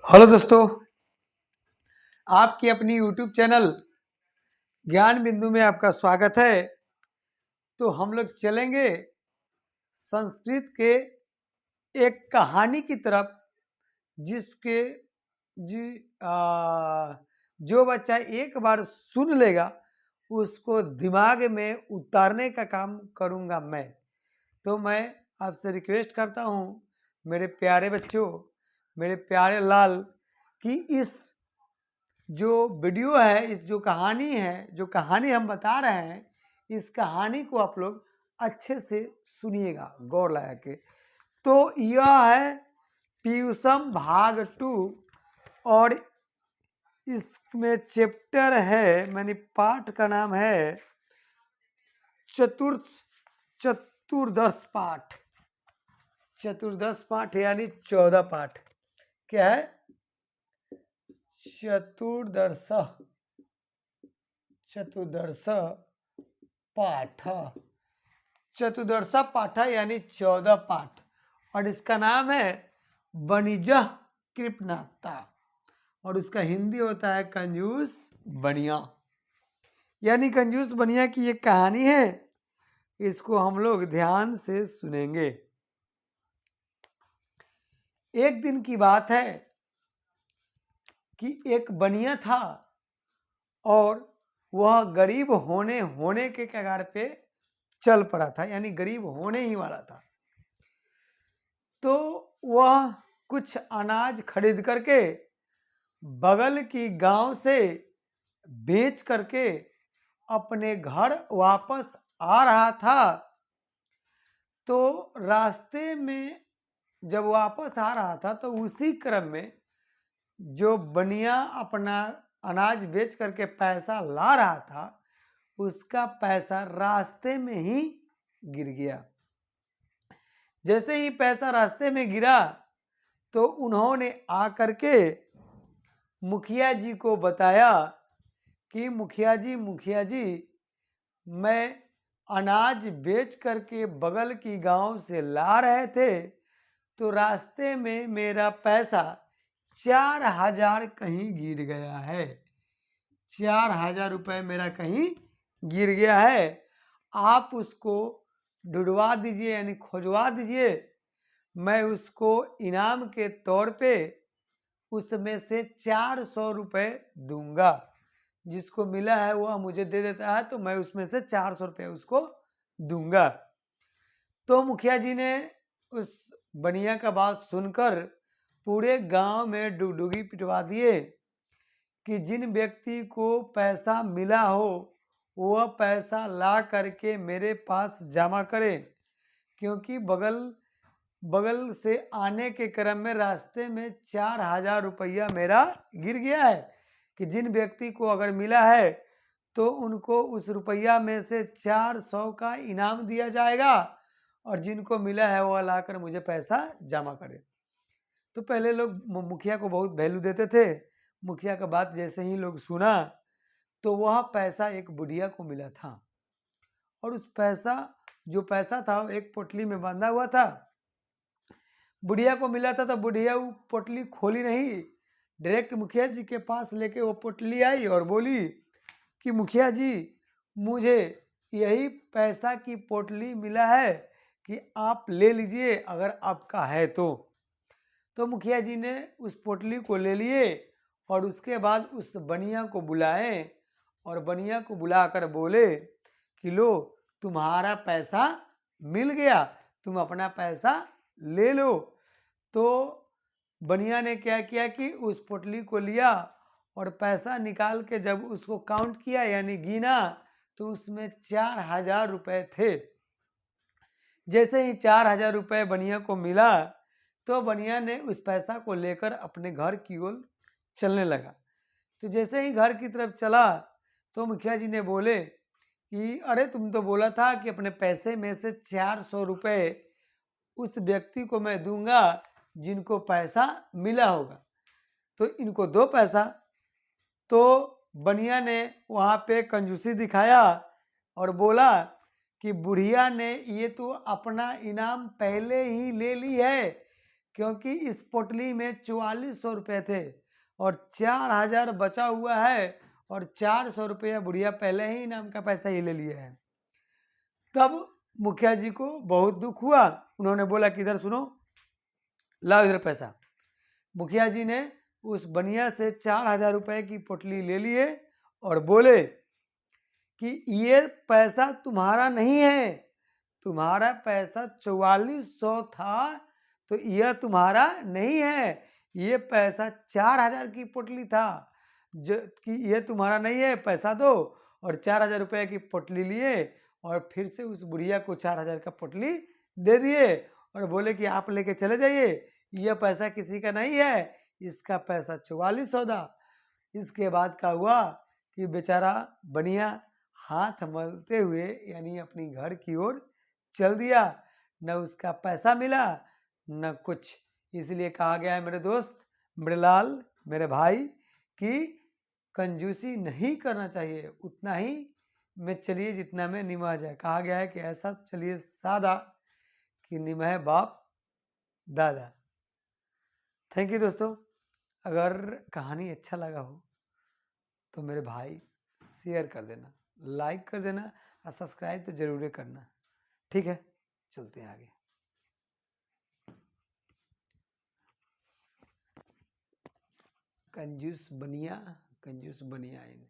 Hello दोस्तों, आपकी अपनी यूट्यूब चैनल ज्ञान बिंदु में आपका स्वागत है। तो हम लोग चलेंगे संस्कृत के एक कहानी की तरफ, जिसके जी जो बच्चा एक बार सुन लेगा उसको दिमाग में उतारने का काम करूँगा मैं। तो मैं आपसे रिक्वेस्ट करता हूँ मेरे प्यारे बच्चों, मेरे प्यारे लाल, कि इस जो वीडियो है, इस जो कहानी है, जो कहानी हम बता रहे हैं, इस कहानी को आप लोग अच्छे से सुनिएगा गौर लगा के। तो यह है पीयूषम भाग 2 और इसमें चैप्टर है, मैंने पाठ का नाम है चतुर्दश पाठ। चतुर्दश पाठ यानी 14 पाठ। क्या है? चतुर्दश पाठ। चतुर्दश पाठ यानी 14 पाठ, और इसका नाम है वणिज कृपनाता, और उसका हिंदी होता है कंजूस बनिया। यानी कंजूस बनिया की ये कहानी है, इसको हम लोग ध्यान से सुनेंगे। एक दिन की बात है कि एक बनिया था और वह गरीब होने के कगार पे चल पड़ा था, यानी गरीब होने ही वाला था। तो वह कुछ अनाज खरीद करके बगल की गांव से बेच करके अपने घर वापस आ रहा था। तो रास्ते में जब वापस आ रहा था तो उसी क्रम में जो बनिया अपना अनाज बेच करके पैसा ला रहा था, उसका पैसा रास्ते में ही गिर गया। जैसे ही पैसा रास्ते में गिरा तो उन्होंने आकर के मुखिया जी को बताया कि मुखिया जी, मैं अनाज बेच करके बगल की गांव से ला रहे थे, तो रास्ते में मेरा पैसा 4,000 कहीं गिर गया है। 4,000 रुपये मेरा कहीं गिर गया है। आप उसको ढूंढवा दीजिए, यानी खोजवा दीजिए। मैं उसको इनाम के तौर पे उसमें से 400 रुपये दूंगा। जिसको मिला है वह मुझे दे देता है, तो मैं उसमें से 400 रुपये उसको दूंगा। तो मुखिया जी ने उस बनिया का बात सुनकर पूरे गांव में डुगडुगी पिटवा दिए कि जिन व्यक्ति को पैसा मिला हो वह पैसा ला करके मेरे पास जमा करे, क्योंकि बगल से आने के क्रम में रास्ते में 4,000 रुपया मेरा गिर गया है, कि जिन व्यक्ति को अगर मिला है तो उनको उस रुपया में से 400 का इनाम दिया जाएगा, और जिनको मिला है वह लाकर मुझे पैसा जमा करे। तो पहले लोग मुखिया को बहुत वैल्यू देते थे। मुखिया का बात जैसे ही लोग सुना तो वह पैसा एक बुढ़िया को मिला था, और उस जो पैसा था वो एक पोटली में बांधा हुआ था। बुढ़िया को मिला था तो बुढ़िया वो पोटली खोली नहीं, डायरेक्ट मुखिया जी के पास लेके वो पोटली आई और बोली कि मुखिया जी, मुझे यही पैसा की पोटली मिला है कि आप ले लीजिए अगर आपका है तो मुखिया जी ने उस पोटली को ले लिए, और उसके बाद उस बनिया को बुलाए और बनिया को बुलाकर बोले कि लो, तुम्हारा पैसा मिल गया, तुम अपना पैसा ले लो। तो बनिया ने क्या किया कि उस पोटली को लिया और पैसा निकाल के जब उसको काउंट किया, यानी गिना, तो उसमें 4,000 रुपये थे। जैसे ही 4,000 रुपये बनिया को मिला तो बनिया ने उस पैसा को लेकर अपने घर की ओर चलने लगा। तो जैसे ही घर की तरफ चला तो मुखिया जी ने बोले कि अरे, तुम तो बोला था कि अपने पैसे में से 400 रुपये उस व्यक्ति को मैं दूंगा जिनको पैसा मिला होगा, तो इनको दो पैसा। तो बनिया ने वहाँ पे कंजूसी दिखाया और बोला कि बुढ़िया ने ये तो अपना इनाम पहले ही ले ली है, क्योंकि इस पोटली में 4400 रुपये थे और 4000 बचा हुआ है और 400 रुपया बुढ़िया पहले ही इनाम का पैसा ही ले लिया है। तब मुखिया जी को बहुत दुख हुआ। उन्होंने बोला कि इधर सुनो, लाओ इधर पैसा। मुखिया जी ने उस बनिया से 4000 रुपये की पोटली ले लिए और बोले कि ये पैसा तुम्हारा नहीं है, तुम्हारा पैसा 4400 था, तो यह तुम्हारा नहीं है, ये पैसा 4000 की पोटली था जो कि ये तुम्हारा नहीं है, पैसा दो। और 4000 रुपये की पोटली लिए और फिर से उस बुढ़िया को 4000 का पोटली दे दिए और बोले कि आप लेके चले जाइए, यह पैसा किसी का नहीं है, इसका पैसा 4400 था। इसके बाद क्या हुआ कि बेचारा बनिया हाथ मलते हुए यानी अपनी घर की ओर चल दिया। न उसका पैसा मिला न कुछ। इसलिए कहा गया है मेरे दोस्त, मेरे लाल, मेरे भाई, कि कंजूसी नहीं करना चाहिए, उतना ही में चलिए जितना में निभा जाए। कहा गया है कि ऐसा चलिए सादा कि निभाए बाप दादा। थैंक यू दोस्तों। अगर कहानी अच्छा लगा हो तो मेरे भाई शेयर कर देना, लाइक कर देना और सब्सक्राइब तो जरूर करना। ठीक है, चलते हैं आगे। कंजूस बनिया इन